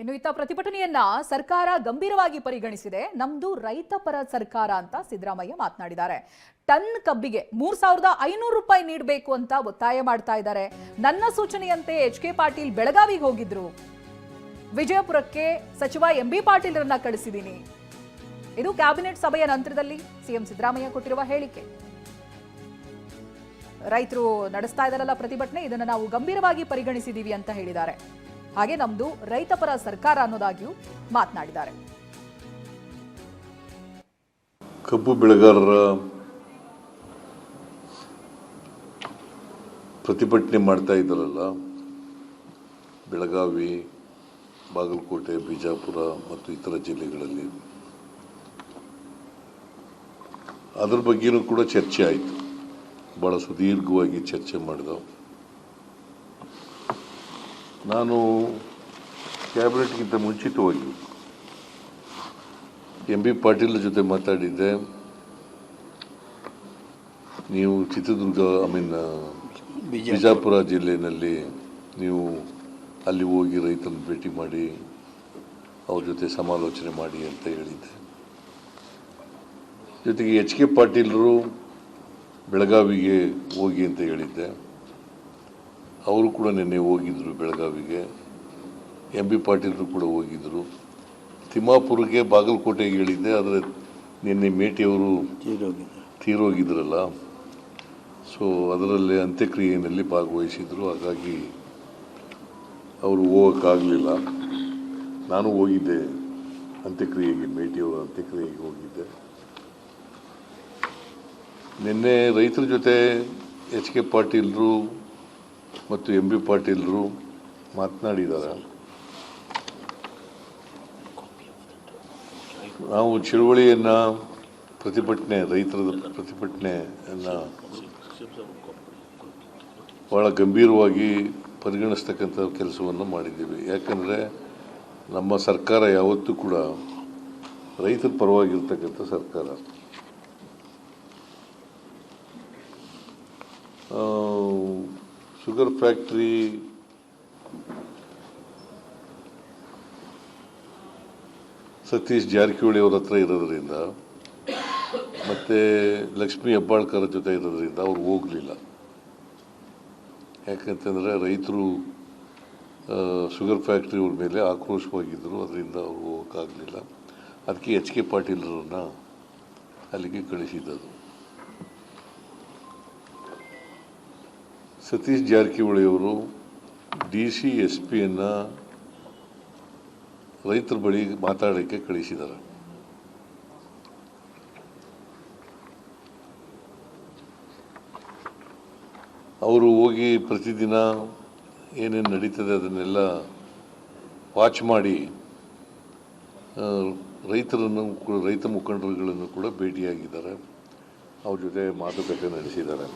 ಇನ್ನು ಇತ್ತ ಪ್ರತಿಭಟನೆಯನ್ನ ಸರ್ಕಾರ ಗಂಭೀರವಾಗಿ ಪರಿಗಣಿಸಿದೆ. ನಮ್ದು ರೈತ ಪರ ಸರ್ಕಾರ ಅಂತ ಸಿದ್ದರಾಮಯ್ಯ ಮಾತನಾಡಿದ್ದಾರೆ. ಟನ್ ಕಬ್ಬಿಗೆ 3,500 ರೂಪಾಯಿ ನೀಡಬೇಕು ಅಂತ ಒತ್ತಾಯ ಮಾಡ್ತಾ ಇದ್ದಾರೆ. ನನ್ನ ಸೂಚನೆಯಂತೆ ಎಚ್.ಕೆ. ಪಾಟೀಲ್ ಬೆಳಗಾವಿಗೆ ಹೋಗಿದ್ರು. ವಿಜಯಪುರಕ್ಕೆ ಸಚಿವ ಎಂ.ಬಿ. ಪಾಟೀಲ್ರನ್ನ ಕಳಿಸಿದ್ದೀನಿ. ಇದು ಕ್ಯಾಬಿನೆಟ್ ಸಭೆಯ ನಂತರದಲ್ಲಿ ಸಿಎಂ ಸಿದ್ದರಾಮಯ್ಯ ಕೊಟ್ಟಿರುವ ಹೇಳಿಕೆ. ರೈತರು ನಡೆಸ್ತಾ ಇದ್ದಾರಲ್ಲ ಪ್ರತಿಭಟನೆ, ಇದನ್ನು ನಾವು ಗಂಭೀರವಾಗಿ ಪರಿಗಣಿಸಿದೀವಿ ಅಂತ ಹೇಳಿದ್ದಾರೆ. ಹಾಗೆ ನಮ್ದು ರೈತಪರ ಸರ್ಕಾರ ಅನ್ನೋದಾಗಿಯೂ ಮಾತನಾಡಿದ್ದಾರೆ. ಕಬ್ಬು ಬೆಳೆಗಾರರ ಪ್ರತಿಭಟನೆ ಮಾಡ್ತಾ ಇದ್ದಾರಲ್ಲ, ಬೆಳಗಾವಿ, ಬಾಗಲಕೋಟೆ, ಬಿಜಾಪುರ ಮತ್ತು ಇತರ ಜಿಲ್ಲೆಗಳಲ್ಲಿ, ಅದರ ಬಗ್ಗೆನೂ ಕೂಡ ಚರ್ಚೆ ಆಯಿತು. ಭಾಳ ಸುದೀರ್ಘವಾಗಿ ಚರ್ಚೆ ಮಾಡಿದೆವು. ನಾನು ಕ್ಯಾಬಿನೆಟ್ಗಿಂತ ಮುಂಚಿತವಾಗಿ ಎಂ.ಬಿ. ಪಾಟೀಲ್ ಜೊತೆ ಮಾತಾಡಿದ್ದೆ. ನೀವು ಚಿತ್ರದುರ್ಗ ಬಿಜಾಪುರ ಜಿಲ್ಲೆಯಲ್ಲಿ ನೀವು ಅಲ್ಲಿ ಹೋಗಿ ರೈತರನ್ನು ಭೇಟಿ ಮಾಡಿ ಅವ್ರ ಜೊತೆ ಸಮಾಲೋಚನೆ ಮಾಡಿ ಅಂತ ಹೇಳಿದ್ದೆ. ಜೊತೆಗೆ ಎಚ್.ಕೆ. ಪಾಟೀಲರು ಬೆಳಗಾವಿಗೆ ಹೋಗಿ ಅಂತ ಹೇಳಿದ್ದೆ. ಅವರು ಕೂಡ ನಿನ್ನೆ ಹೋಗಿದ್ದರು ಬೆಳಗಾವಿಗೆ. ಎಂ.ಬಿ. ಪಾಟೀಲರು ಕೂಡ ಹೋಗಿದ್ದರು. ತಿಮ್ಮಾಪುರಕ್ಕೆ, ಬಾಗಲಕೋಟೆಗೆ ಹೇಳಿದ್ದೆ. ಆದರೆ ನಿನ್ನೆ ಮೇಟಿಯವರು ತೀರೋಗಿದ್ರಲ್ಲ, ಸೊ ಅದರಲ್ಲಿ ಅಂತ್ಯಕ್ರಿಯೆಯಲ್ಲಿ ಭಾಗವಹಿಸಿದರು. ಹಾಗಾಗಿ ಅವರು ಹೋಗೋಕ್ಕಾಗಲಿಲ್ಲ. ನಾನು ಹೋಗಿದ್ದೆ ಅಂತ್ಯಕ್ರಿಯೆಗೆ, ಮೇಟಿಯವರ ಅಂತ್ಯಕ್ರಿಯೆಗೆ ಹೋಗಿದ್ದೆ. ನಿನ್ನೆ ರೈತರ ಜೊತೆ ಎಚ್.ಕೆ. ಪಾಟೀಲರು ಮತ್ತು ಎಂ.ಬಿ. ಪಾಟೀಲರು ಮಾತನಾಡಿದ್ದಾರೆ. ನಾವು ಚಳುವಳಿಯನ್ನು, ರೈತರ ಪ್ರತಿಭಟನೆಯನ್ನು ಭಾಳ ಗಂಭೀರವಾಗಿ ಪರಿಗಣಿಸ್ತಕ್ಕಂಥ ಕೆಲಸವನ್ನು ಮಾಡಿದ್ದೀವಿ. ಯಾಕಂದರೆ ನಮ್ಮ ಸರ್ಕಾರ ಯಾವತ್ತೂ ಕೂಡ ರೈತರ ಪರವಾಗಿರ್ತಕ್ಕಂಥ ಸರ್ಕಾರ. ಶುಗರ್ ಫ್ಯಾಕ್ಟ್ರಿ ಸತೀಶ್ ಜಾರಕಿಹೊಳಿ ಅವರ ಹತ್ರ ಇರೋದ್ರಿಂದ ಮತ್ತು ಲಕ್ಷ್ಮೀ ಹೆಬ್ಬಾಳ್ಕರ್ ಜೊತೆ ಇರೋದ್ರಿಂದ ಅವ್ರು ಹೋಗಲಿಲ್ಲ. ಯಾಕಂತಂದರೆ ರೈತರು ಶುಗರ್ ಫ್ಯಾಕ್ಟ್ರಿ ಅವ್ರ ಮೇಲೆ ಆಕ್ರೋಶವಾಗಿದ್ದರು. ಅದರಿಂದ ಅವರು ಹೋಗೋಕ್ಕಾಗಲಿಲ್ಲ. ಅದಕ್ಕೆ ಎಚ್.ಕೆ. ಪಾಟೀಲರನ್ನು ಅಲ್ಲಿಗೆ ಕಳಿಸಿದ್ದರು. ಸತೀಶ್ ಜಾರಕಿಹೊಳಿಯವರು ಡಿ.ಸಿ. ಎಸ್.ಪಿಯನ್ನು ರೈತರ ಬಳಿ ಮಾತಾಡೋಕ್ಕೆ ಕಳಿಸಿದ್ದಾರೆ. ಅವರು ಹೋಗಿ ಪ್ರತಿದಿನ ಏನೇನು ನಡೀತದೆ ಅದನ್ನೆಲ್ಲ ವಾಚ್ ಮಾಡಿ ರೈತ ಮುಖಂಡರುಗಳನ್ನು ಕೂಡ ಭೇಟಿಯಾಗಿದ್ದಾರೆ. ಅವ್ರ ಜೊತೆ ಮಾತುಕತೆ ನಡೆಸಿದ್ದಾರೆ.